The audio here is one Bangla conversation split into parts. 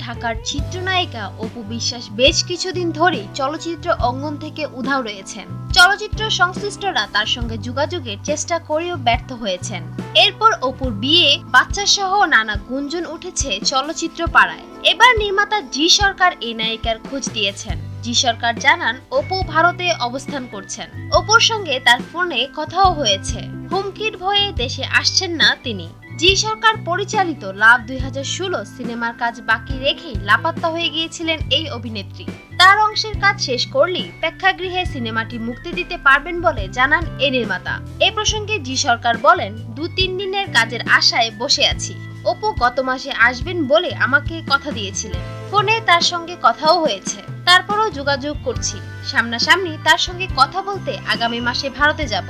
ঢাকার চিত্রনায়িকা অপু বিশ্বাস বেশ কিছুদিন ধরেই চলচ্চিত্র অঙ্গন থেকে উধাও রয়েছেন। চলচ্চিত্র সংশ্লিষ্টরা তার সঙ্গে যোগাযোগের চেষ্টা করেও ব্যর্থ হয়েছেন। এরপর অপুর বিয়ে, বাচ্চা সহ নানা গুঞ্জন উঠেছে চলচ্চিত্র পাড়ায়। এবার নির্মাতা জি সরকার এই নায়িকার খোঁজ দিয়েছেন। জি সরকার জানান অপু ভারতে অবস্থান করছেন। অপুর সঙ্গে তার ফোনে কথাও হয়েছে। হুমকির ভয়ে দেশে আসছেন না তিনি। জি সরকার পরিচালিত লাভ 2016 সিনেমার কাজ বাকি রেখেই লাপাত্তা হয়ে গিয়েছিলেন এই অভিনেত্রী। তার অংশের কাজ শেষ করলেই প্রেক্ষাগৃহে সিনেমাটি মুক্তি দিতে পারবেন বলে জানান এই নির্মাতা। এ প্রসঙ্গে জি সরকার বলেন, 2-3 দিনের কাজের আশায় বসে আছি। অপু গত মাসে আসবেন বলে আমাকে কথা দিয়েছিলেন। ফোনে তার সঙ্গে কথাও হয়েছে, তারপরও যোগাযোগ করছি। সামনাসামনি তার সঙ্গে কথা বলতে আগামী মাসে ভারতে যাব।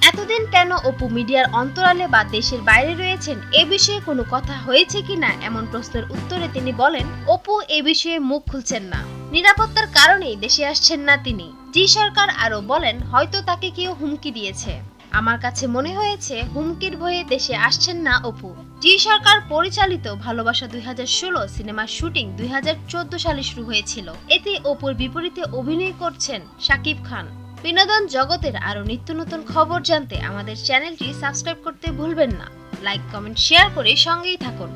এতদিন কেন অপু মিডিয়ার অন্তরালে বা দেশের বাইরে রয়েছেন এ বিষয়ে কোনো কথা হয়েছে কিনা এমন প্রশ্নের উত্তরে তিনি বলেন, অপু এ বিষয়ে মুখ খুলছেন না। নিরাপত্তার কারণেই দেশে আসছেন না তিনি। জি সরকার আরো বলেন, হয়তো তাকে কেউ হুমকি দিয়েছে। আমার কাছে মনে হয়েছে হুমকির ভয়ে দেশে আসছেন না অপু। জি সরকার পরিচালিত ভালোবাসা 2016 সিনেমার শুটিং 2014 সালে শুরু হয়েছিল। এতে অপুর বিপরীতে অভিনয় করছেন শাকিব খান। বিনোদন জগতের আরো নিত্য নতুন খবর জানতে আমাদের চ্যানেলটি সাবস্ক্রাইব করতে ভুলবেন না। লাইক, কমেন্ট, শেয়ার করে সঙ্গেই থাকুন।